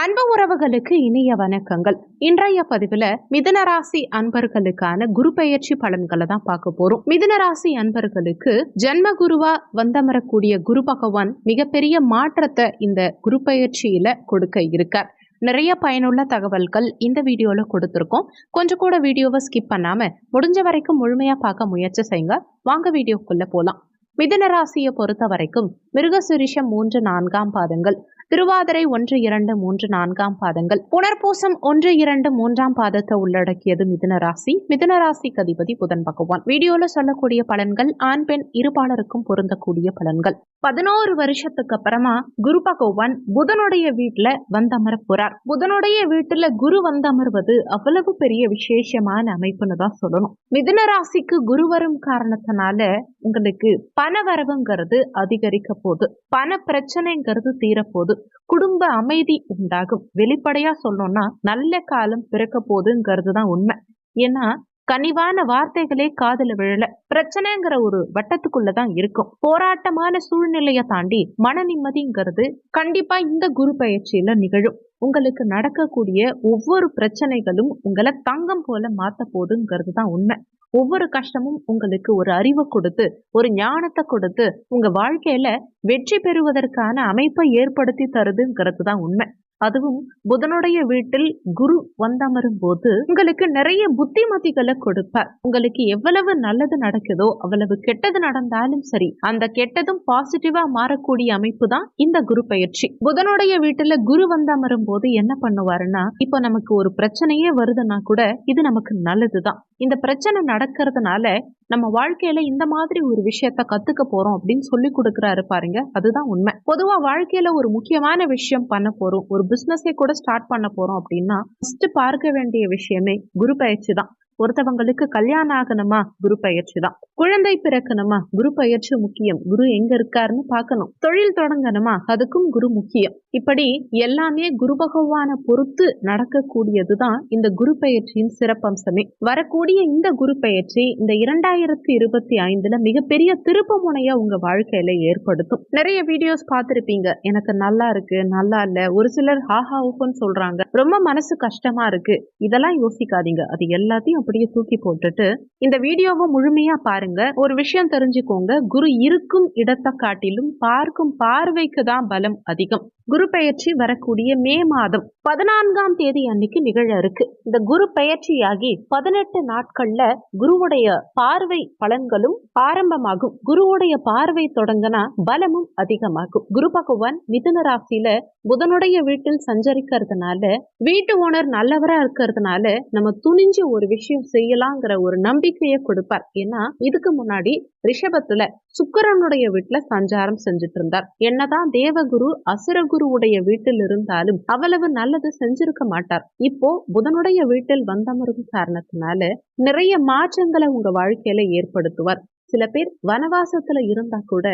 அன்பு உறவுகளுக்கு இனிய வணக்கங்கள். இன்றைய பதிவுல மிதுனராசி அன்பர்களுக்கான குரு பெயர்ச்சி பலன்களை தான் பார்க்க போறோம். மிதுனராசி அன்பர்களுக்கு ஜென்ம குருவா வந்தமரக்கூடிய குரு பகவான் மிகப்பெரிய மாற்றத்தை இந்த குரு பெயர்ச்சியில கொடுக்க இருக்கார். நிறைய பயனுள்ள தகவல்கள் இந்த வீடியோல கொடுத்துருக்கோம். கொஞ்சம் கூட வீடியோவை ஸ்கிப் பண்ணாம முடிஞ்ச வரைக்கும் முழுமையா பார்க்க முயற்சி செய்யுங்க. வாங்க வீடியோக்குள்ள போலாம். மிதுன ராசியை பொறுத்த வரைக்கும் மிருகசிரிஷம் 3, 4 பாதங்கள், திருவாதிரை 1, 2, 3, 4 பாதங்கள், புனர்பூசம் 1, 2, 3 பாதத்தை உள்ளடக்கியது மிதுன ராசி. மிதுன ராசிக்கு அதிபதி புதன் பகவான். வீடியோல சொல்லக்கூடிய பலன்கள் ஆண் பெண் இருபாலருக்கும் பொருந்தக்கூடிய பலன்கள். 11 வருஷத்துக்கு அப்புறமா குரு பகவான் புதனுடைய வீட்டுல வந்தமர போறார். புதனுடைய வீட்டுல குரு வந்தமர்வது அவ்வளவு பெரிய விசேஷமான அமைப்புன்னு தான் சொல்லணும். மிதுன ராசிக்கு குரு வரும் காரணத்தினால உங்களுக்கு பண வரவுங்கிறது அதிகரிக்க போகுது, பண பிரச்சனைங்கிறது தீரப்போகுது, குடும்ப அமைதி உண்டாகும். வெளிப்படையா சொல்லணும்னா நல்ல காலம் பிறக்க போகுதுங்கிறது தான் உண்மை. ஏன்னா கனிவான வார்த்தைகளே காதுல விழல, பிரச்சனைங்கிற ஒரு வட்டத்துக்குள்ளதான் இருக்கும். போராட்டமான சூழ்நிலையை தாண்டி மன நிம்மதிங்கிறது கண்டிப்பா இந்த குரு பயிற்சியில நிகழும். உங்களுக்கு நடக்கக்கூடிய ஒவ்வொரு பிரச்சனைகளும் உங்களை தங்கம் போல மாத்த போகுதுங்கிறது தான் உண்மை. ஒவ்வொரு கஷ்டமும் உங்களுக்கு ஒரு அறிவை கொடுத்து, ஒரு ஞானத்தை கொடுத்து, உங்க வாழ்க்கையில வெற்றி பெறுவதற்கான அமைப்பை ஏற்படுத்தி தருதுங்கிறது தான் உண்மை. அதுவும் புதனுடைய வீட்டில் குரு வந்தமரும் போது உங்களுக்கு நிறைய புத்திமதிகளை கொடுப்பார். உங்களுக்கு எவ்வளவு நல்லது நடக்குதோ அவ்வளவு கெட்டது நடந்தாலும் சரி, அந்த கெட்டதும் பாசிட்டிவா மாறக்கூடிய அமைப்பு தான் இந்த குரு பயிற்சி. புதனுடைய வீட்டுல குரு வந்தமரும் போது என்ன பண்ணுவாருன்னா, இப்ப நமக்கு ஒரு பிரச்சனையே வருதுன்னா கூட இது நமக்கு நல்லதுதான். இந்த பிரச்சனை நடக்கிறதுனால நம்ம வாழ்க்கையில இந்த மாதிரி ஒரு விஷயத்த கத்துக்க போறோம் அப்படின்னு சொல்லி கொடுக்குறாரு பாருங்க, அதுதான் உண்மை. பொதுவா வாழ்க்கையில ஒரு முக்கியமான விஷயம் பண்ண போறோம், ஒரு பிசினஸை கூட ஸ்டார்ட் பண்ண போறோம் அப்படின்னா ஃபர்ஸ்ட் பார்க்க வேண்டிய விஷயமே குரு பயிற்சி தான். ஒருத்தவங்களுக்கு கல்யாணம் ஆகணுமா, குரு பயிற்சி தான். குழந்தை பிறக்கணுமா, குரு பயிற்சி முக்கியம். குரு எங்க இருக்காருன்னு பார்க்கணும். தொழில் தொடங்கணுமா, அதுக்கும் குரு முக்கியம். இப்படி எல்லாமே குரு பகவானை பொறுத்து நடக்கக்கூடியதுதான் இந்த குரு பயிற்சியின் சிறப்பம்சமே. வரக்கூடிய இந்த குரு பயிற்சி இந்த 2025 மிகப்பெரிய திருப்பு முனையா உங்க வாழ்க்கையில ஏற்படுத்தும். நிறைய வீடியோஸ் பார்த்திருப்பீங்க, எனக்கு நல்லா இருக்கு, நல்லா இல்ல. ஒரு சிலர் ஹாஹா ஊஃப்னு சொல்றாங்க, ரொம்ப மனசு கஷ்டமா இருக்கு. இதெல்லாம் யோசிக்காதீங்க, அது எல்லாத்தையும் அப்படியே தூக்கி போட்டுட்டு இந்த வீடியோவை முழுமையா பாருங்க. ஒரு விஷயம் தெரிஞ்சுக்கோங்க, குரு இருக்கும் இடத்தை காட்டிலும் பார்க்கும் பார்வைக்கு தான் பலம் அதிகம். குரு பெயர்ச்சி வரக்கூடிய மே மாதம் 14ஆம் தேதி அன்னைக்கு நிகழ இருக்கு. இந்த குரு பெயர்ச்சியாகி 18 நாட்கள்ல குருவுடைய பார்வை பலன்களும் ஆரம்பமாகும். குருவுடைய பார்வை தொடங்கினா பலமும் அதிகமாகும். குரு பகவான் மிதுன ராசியில புதனுடைய வீட்டில் சஞ்சரிக்கிறதுனால, வீட்டு ஓனர் நல்லவரா இருக்கிறதுனால நம்ம துணிஞ்சு ஒரு விஷயம் செய்யலாங்கிற ஒரு நம்பிக்கையை கொடுப்பார். ஏன்னா இதுக்கு முன்னாடி ரிஷபத்துல சுக்கிரனுடைய வீட்டுல சஞ்சாரம் செஞ்சுட்டு இருந்தார். என்னதான் தேவகுரு அசுரகுருவுடைய வீட்டில் இருந்தாலும் அவ்வளவு நல்லது செஞ்சிருக்க மாட்டார். இப்போ புதனுடைய வீட்டில் வந்தமரும் காரணத்தினால நிறைய மாற்றங்களை உங்க வாழ்க்கையில ஏற்படுத்துவார். சில பேர் வனவாசத்துல இருந்தா கூட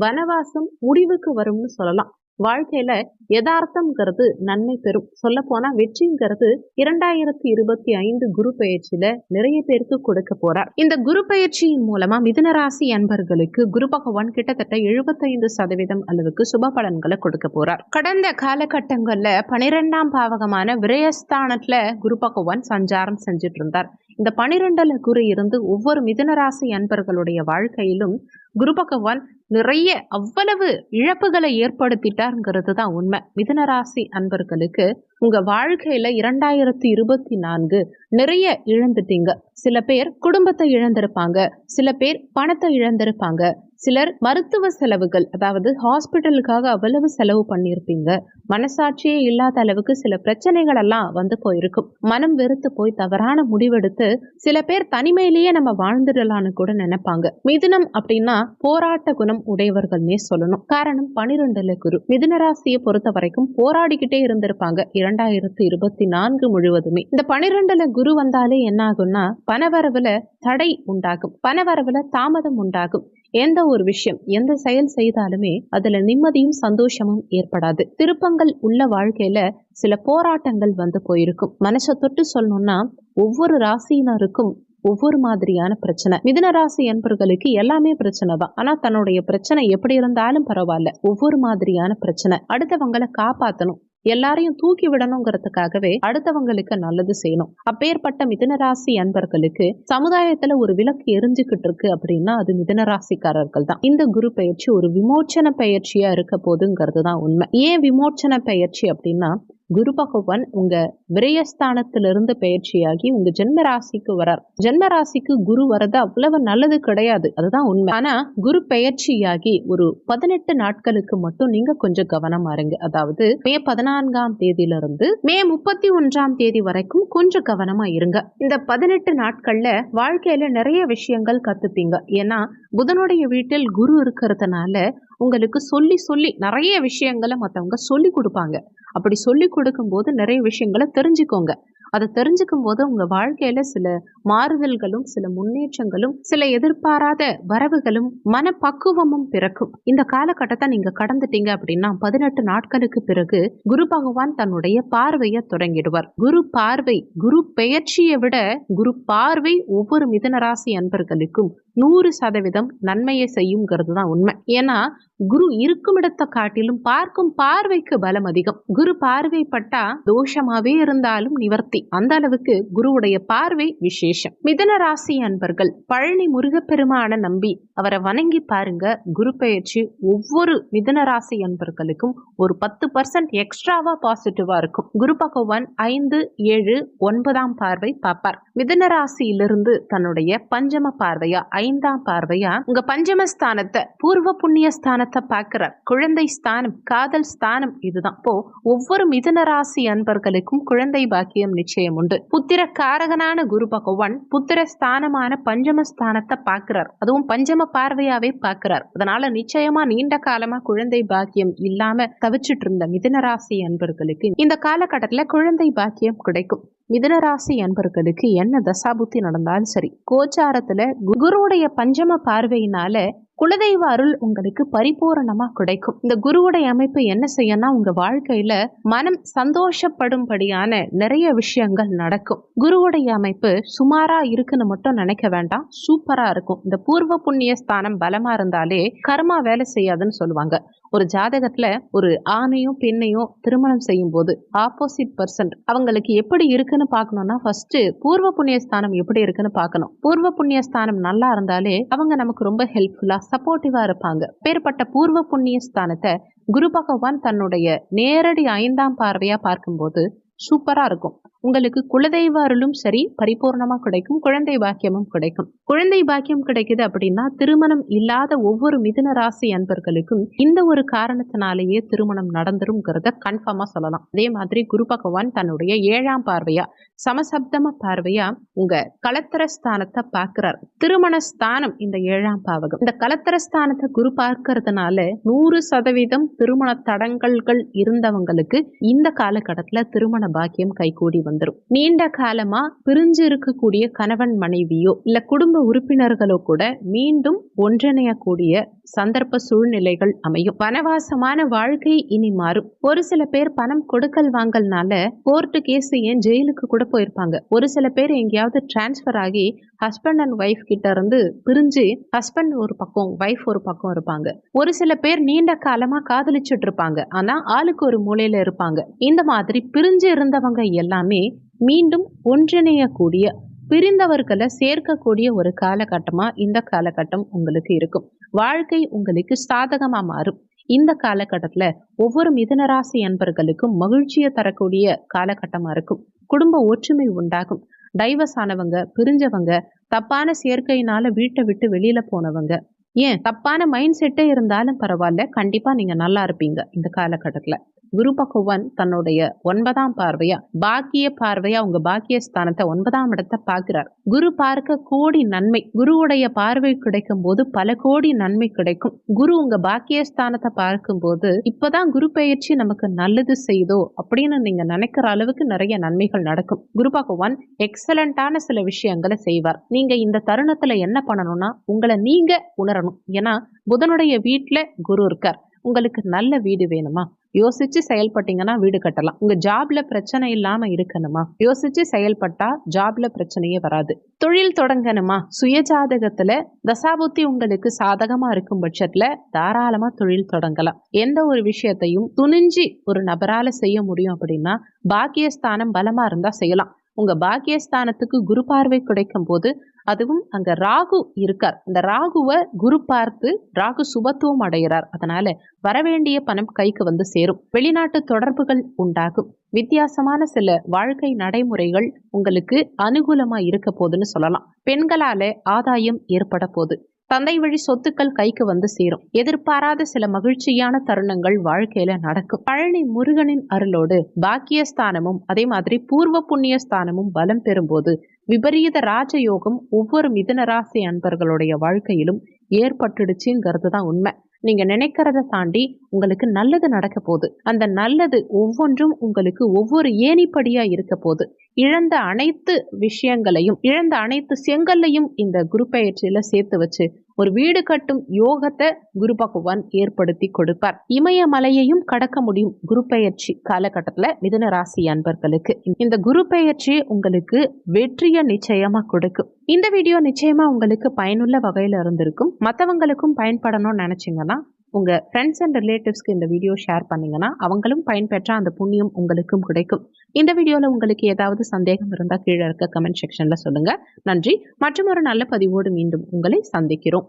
வனவாசம் முடிவுக்கு வரும்னு சொல்லலாம். வாழ்க்கையில யதார்த்தம்ங்கிறது நன்மை பெறும். சொல்ல போனா வெற்றிங்கிறது 2025 குரு பயிற்சியில நிறைய பேருக்கு கொடுக்க போறார். இந்த குரு பயிற்சியின் மூலமா மிதுன ராசி அன்பர்களுக்கு குரு பகவான் கிட்டத்தட்ட 75% அளவுக்கு சுப பலன்களை கொடுக்க போறார். கடந்த காலகட்டங்கள்ல 12ஆம் பாவகமான விரயஸ்தானத்துல குரு பகவான் சஞ்சாரம் செஞ்சுட்டு இருந்தார். இந்த 12ல குரு இருந்து ஒவ்வொரு மிதுன ராசி அன்பர்களுடைய வாழ்க்கையிலும் குரு பகவான் நிறைய அவ்வளவு இழப்புகளை ஏற்படுத்திட்டாருங்கிறது தான் உண்மை. மிதுன ராசி அன்பர்களுக்கு உங்க வாழ்க்கையில 2024 நிறைய இழந்துட்டீங்க. சில பேர் குடும்பத்தை இழந்திருப்பாங்க, சில பேர் பணத்தை இழந்திருப்பாங்க, சிலர் மருத்துவ செலவுகள், அதாவது ஹாஸ்பிட்டலுக்காக அவ்வளவு செலவு பண்ணியிருப்பீங்க. மனசாட்சியே இல்லாத அளவுக்கு சில பிரச்சனைகள் எல்லாம் வந்து போயிருக்கும். மனம் வெறுத்து போய் தவறான முடிவெடுத்து சில பேர் தனிமையிலேயே நம்ம வாழ்ந்துடலான்னு கூட நினைப்பாங்க. மிதுனம் அப்படின்னா போராட்ட குணம் உடையவர்கள்னே சொல்லணும். காரணம் 12ல குரு. மிதுன ராசியை பொறுத்த வரைக்கும் போராடிக்கிட்டே இருந்திருப்பாங்க 2024 முழுவதுமே. இந்த 12ல குரு வந்தாலே என்ன ஆகும்னா, பணவரவுல தடை உண்டாகும், பணவரவுல தாமதம் உண்டாகும். எந்த ஒரு விஷயம், எந்த செயல் செய்தாலுமே அதுல நிம்மதியும் சந்தோஷமும் ஏற்படாது. திருப்பங்கள் உள்ள வாழ்க்கையில சில போராட்டங்கள் வந்து போயிருக்கும். மனசை தொட்டு சொல்லணும்னா ஒவ்வொரு ராசியினருக்கும் ஒவ்வொரு மாதிரியான பிரச்சனை. மிதுன ராசி என்பர்களுக்கு எல்லாமே பிரச்சனை தான். ஆனா தன்னுடைய பிரச்சனை எப்படி இருந்தாலும் பரவாயில்ல, ஒவ்வொரு மாதிரியான பிரச்சனை. அடுத்தவங்களை காப்பாற்றணும், எல்லாரையும் தூக்கி விடணுங்கிறதுக்காகவே அடுத்தவங்களுக்கு நல்லது செய்யணும். அப்பேற்பட்ட மிதுனராசி அன்பர்களுக்கு சமுதாயத்துல ஒரு விளக்கு எரிஞ்சுக்கிட்டு இருக்கு அப்படின்னா அது மிதுனராசிக்காரர்கள் தான். இந்த குரு பயிற்சி ஒரு விமோச்சன பயிற்சியா இருக்க போதுங்கிறது தான் உண்மை. ஏன் விமோச்சன பயிற்சி அப்படின்னா, குரு பகவான் உங்க விரயஸ்தானத்திலிருந்து பயிற்சியாகி உங்க ஜென்ம ராசிக்கு வரார். ஜென்ம ராசிக்கு குரு வரது அவ்வளவு நல்லது கிடையாது, அதுதான் உண்மை. ஆனா குரு பயிற்சியாகி ஒரு 18 நாட்களுக்கு மட்டும் நீங்க கொஞ்சம் கவனமா இருங்க. அதாவது மே 14ஆம் தேதியிலிருந்து மே 31ஆம் தேதி வரைக்கும் கொஞ்சம் கவனமா இருங்க. இந்த 18 நாட்கள்ல வாழ்க்கையில நிறைய விஷயங்கள் கத்துப்பீங்க. ஏன்னா புதனுடைய வீட்டில் குரு இருக்கிறதுனால உங்களுக்கு சொல்லி சொல்லி நிறைய விஷயங்களை மற்றவங்க சொல்லி கொடுப்பாங்க. அப்படி சொல்லி கொடுக்கும் போது நிறைய விஷயங்களை தெரிஞ்சுக்கோங்க. அதை தெரிஞ்சுக்கும் போது உங்க வாழ்க்கையில சில மாறுதல்களும் சில முன்னேற்றங்களும் சில எதிர்பாராத வரவுகளும் மனப்பக்குவமும் பிறக்கும். இந்த காலகட்டத்தை நீங்க கடந்துட்டீங்க அப்படின்னா 18 நாட்களுக்கு பிறகு குரு பகவான் தன்னுடைய பார்வையை தொடங்கிடுவார். குரு பார்வை, குரு பெயர்ச்சியை விட குரு பார்வை ஒவ்வொரு மிதுனராசி அன்பர்களுக்கும் 100% நன்மையை செய்யுங்கிறது தான் உண்மை. ஏன்னா குரு இருக்கும் இடத்தை காட்டிலும் பார்க்கும் பார்வைக்கு பலம் அதிகம். குரு பார்வை பட்டா தோஷமாவே இருந்தாலும் நிவர்த்தி. அந்த அளவுக்கு குருவுடைய பார்வை விசேஷம். மிதுன ராசி அன்பர்கள் பழனி முருகப்பெருமான நம்பி அவரை வணங்கி பாருங்க. குரு பெயர்ச்சி ஒவ்வொரு மிதுன ராசி அன்பர்களுக்கும் ஒரு 10% எக்ஸ்ட்ராவா பாசிட்டிவா இருக்கும். குரு பகவான் 5, 7, 9ஆம் பார்வை பார்ப்பார். மிதுன ராசியிலிருந்து தன்னுடைய பஞ்சம பார்வையா 5ஆம் பார்வையா உங்க பஞ்சமஸ்தானத்தை பூர்வ புண்ணிய ஸ்தானத்தை பார்க்கிறார். குழந்தை ஸ்தானம், காதல் ஸ்தானம் இதுதான். இப்போ ஒவ்வொரு மிதுன ராசி அன்பர்களுக்கும் குழந்தை பாக்கியம் நிச்சயம் உண்டு. புத்திர காரகனான குரு பகவான் புத்திர ஸ்தானமான பஞ்சம ஸ்தானத்தை பார்க்கிறார். அதுவும் பஞ்சம பார்வையாவே பார்க்கிறார். அதனால நிச்சயமா நீண்ட காலமா குழந்தை பாக்கியம் இல்லாம தவிச்சிட்டு இருந்த மிதுன ராசி அன்பர்களுக்கு இந்த காலகட்டத்துல குழந்தை பாக்கியம் கிடைக்கும். மிதுனராசி அன்பர்களுக்கு என்ன தசாபுத்தி நடந்தாலும் சரி, கோச்சாரத்துல குருவுடைய பஞ்சம பார்வையினால குலதெய்வ அருள் உங்களுக்கு பரிபூரணமா கிடைக்கும். இந்த குருவுடைய அமைப்பு என்ன செய்யணும்னா உங்க வாழ்க்கையில மனம் சந்தோஷப்படும்படியான நிறைய விஷயங்கள் நடக்கும். குருவுடைய அமைப்பு சுமாரா இருக்குன்னு மட்டும் நினைக்க வேண்டாம், சூப்பரா இருக்கும். இந்த பூர்வ புண்ணிய ஸ்தானம் பலமா இருந்தாலே கர்மா வேலை செய்யாதுன்னு சொல்லுவாங்க. ஒரு ஜாதகத்துல ஒரு ஆணையும் பெண்ணையும் திருமணம் செய்யும் போது ஆப்போசிட் பர்சன் அவங்களுக்கு எப்படி இருக்குன்னு பார்க்கணும்னா ஃபர்ஸ்ட் பூர்வ புண்ணிய ஸ்தானம் எப்படி இருக்குன்னு பார்க்கணும். பூர்வ புண்ணிய ஸ்தானம் நல்லா இருந்தாலே அவங்க நமக்கு ரொம்ப ஹெல்ப்ஃபுல்லா சப்போர்ட்டிவா இருப்பாங்க. பேர்பட்ட பூர்வ புண்ணிய ஸ்தானத்தை குரு பகவான் தன்னுடைய நேரடி 5ஆம் பார்வையா பார்க்கும்போது சூப்பரா இருக்கும். உங்களுக்கு குலதெய்வ அருளும் சரி பரிபூர்ணமா கிடைக்கும், குழந்தை பாக்கியமும் கிடைக்கும். குழந்தை பாக்கியம் கிடைக்குது அப்படின்னா திருமணம் இல்லாத ஒவ்வொரு மிதுன ராசி அன்பர்களுக்கும் இந்த ஒரு காரணத்தினாலேயே திருமணம் நடந்துரும்ங்கிறத கன்ஃபார்மா சொல்லலாம். அதே மாதிரி குரு பகவான் தன்னுடைய 7ஆம் பார்வையா சமசப்தம பார்வையா உங்க கலத்திர ஸ்தானத்தை பார்க்கிறார். திருமண ஸ்தானம் இந்த 7ஆம் பாவகம். இந்த கலத்திர ஸ்தானத்தை குரு பார்க்கறதுனால 100% திருமண தடங்கல்கள் இருந்தவங்களுக்கு இந்த காலகட்டத்துல திருமண பாக்கியம் கைகூடி வந்துடும். நீண்ட காலமா பிரிஞ்சு இருக்கக்கூடிய கணவன் மனைவியோ இல்ல குடும்ப உறுப்பினர்களோ கூட மீண்டும் ஒன்றிணையக்கூடிய சந்தர்ப்ப சூழ்நிலைகள் அமையும். வனவாசமான வாழ்க்கை இனி மாறும். ஒரு சில பேர் பணம் கொடுக்கல் வாங்கல்னால கோர்ட்டு கேஸ் ஏன் ஜெயிலுக்கு கூட போயிருப்பாங்க. ஒரு சில பேர் எங்கேயாவது டிரான்ஸ்பர் ஆகி ஹஸ்பண்ட் அண்ட் ஒய்ஃப் கிட்ட இருந்து பிரிஞ்சு ஹஸ்பண்ட் ஒரு பக்கம் ஒய்ஃப் ஒரு பக்கம் இருப்பாங்க. ஒரு சில பேர் நீண்ட காலமா காதலிச்சுட்டு இருப்பாங்க, ஆனா ஆளுக்கு ஒரு மூலையில இருப்பாங்க. இந்த மாதிரி பிரிஞ்சு இருந்தவங்க எல்லாமே மீண்டும் ஒன்றிணையக்கூடிய பிரிந்தவர்களை சேர்க்கக்கூடிய ஒரு காலகட்டமா இந்த காலகட்டம் உங்களுக்கு இருக்கும். வாழ்க்கை உங்களுக்கு சாதகமா மாறும். இந்த காலகட்டத்துல ஒவ்வொரு மிதுனராசி அன்பர்களுக்கும் மகிழ்ச்சியை தரக்கூடிய காலகட்டமா இருக்கும். குடும்ப ஒற்றுமை உண்டாகும். டைவர்ஸ் ஆனவங்க, பிரிஞ்சவங்க, தப்பான சேர்க்கையினால வீட்டை விட்டு வெளியில போனவங்க, ஏன் தப்பான மைண்ட் செட்டே இருந்தாலும் பரவாயில்ல, கண்டிப்பா நீங்க நல்லா இருப்பீங்க இந்த காலகட்டத்துல. குரு பகவான் தன்னுடைய 9ஆம் பார்வையா பாக்கிய பார்வையா உங்க பாக்கிய ஸ்தானத்தை 9ஆம் இடத்தை பார்க்கிறார். குரு பார்க்க கோடி நன்மை. குருவுடைய பார்வை கிடைக்கும் போது பல கோடி நன்மை கிடைக்கும். குரு உங்க பாக்கிய ஸ்தானத்தை பார்க்கும் போது இப்பதான் குரு பெயர்ச்சி நமக்கு நல்லது செய்தோ அப்படின்னு நீங்க நினைக்கிற அளவுக்கு நிறைய நன்மைகள் நடக்கும். குரு பகவான் எக்ஸலண்டான சில விஷயங்களை செய்வார். நீங்க இந்த தருணத்துல என்ன பண்ணணும்னா உங்களை நீங்க உணரணும். ஏன்னா புதனுடைய வீட்டுல குரு இருக்கார். உங்களுக்கு நல்ல வீடு வேணுமா, யோசிச்சு செயல்பட்டீங்கன்னா வீடு கட்டலாம். உங்க ஜாப்ல பிரச்சனை இல்லாம இருக்கணுமா? யோசிச்சு செயல்பட்டா ஜாப்ல பிரச்சனையே வராது. தொழில் தொடங்கணுமா? சுயஜாதகத்துல தசாபுத்தி உங்களுக்கு சாதகமா இருக்கும் பட்சத்துல தாராளமா தொழில் தொடங்கலாம். எந்த ஒரு விஷயத்தையும் துணிஞ்சி ஒரு நபரால செய்ய முடியும் அப்படின்னா பாக்கியஸ்தானம் பலமா இருந்தா செய்யலாம். உங்க பாக்கியஸ்தானத்துக்கு குரு பார்வை கிடைக்கும் போது, அதுவும் அங்க ராகு இருக்கார். அந்த ராகுவை குரு பார்த்து ராகு சுபத்துவம் அடைகிறார். அதனால வரவேண்டிய பணம் கைக்கு வந்து சேரும். வெளிநாட்டு தொடர்புகள் உண்டாகும். வித்தியாசமான சில வாழ்க்கை நடைமுறைகள் உங்களுக்கு அனுகூலமா இருக்க போதுன்னு சொல்லலாம். பெண்களால ஆதாயம் ஏற்பட போகுது. தந்தை வழி சொத்துக்கள் கைக்கு வந்து சேரும். எதிர்பாராத சில மகிழ்ச்சியான தருணங்கள் வாழ்க்கையில நடக்கும். பழனி முருகனின் அருளோடு பாக்கியஸ்தானமும் அதே மாதிரி பூர்வ புண்ணிய ஸ்தானமும் பலம் பெறும்போது விபரீத ராஜயோகம் ஒவ்வொரு மிதுன ராசி அன்பர்களுடைய வாழ்க்கையிலும் ஏற்பட்டுடுச்சுங்கிறது தான் உண்மை. நீங்க நினைக்கிறத தாண்டி உங்களுக்கு நல்லது நடக்க போகுது. அந்த நல்லது ஒவ்வொன்றும் உங்களுக்கு ஒவ்வொரு ஏணிப்படியா இருக்க போகுது. இழந்த அனைத்து விஷயங்களையும், இழந்த அனைத்து செங்கல்லையும் இந்த குரு பெயர்ச்சியில சேர்த்து வச்சு ஒரு வீடு கட்டும் யோகத்தை குரு பகவான் ஏற்படுத்தி கொடுப்பார். இமயமலையையும் கடக்க முடியும் குரு பெயர்ச்சி காலகட்டத்துல மிதுன ராசி அன்பர்களுக்கு. இந்த குரு பெயர்ச்சி உங்களுக்கு வெற்றியை நிச்சயமா கொடுக்கும். இந்த வீடியோ நிச்சயமா உங்களுக்கு பயனுள்ள வகையில இருந்திருக்கும். மற்றவங்களுக்கும் பயன்படணும்னு நினைச்சீங்கன்னா உங்க ஃப்ரெண்ட்ஸ் அண்ட் ரிலேட்டிவ்ஸ்க்கு இந்த வீடியோ ஷேர் பண்ணீங்கன்னா அவங்களும் பயன்பெற்ற அந்த புண்ணியம் உங்களுக்கும் கிடைக்கும். இந்த வீடியோல உங்களுக்கு ஏதாவது சந்தேகம் இருந்தால் கீழே இருக்க கமெண்ட் செக்ஷன்ல சொல்லுங்க. நன்றி. மற்றும் ஒரு நல்ல பதிவோடு மீண்டும் உங்களை சந்திக்கிறோம்.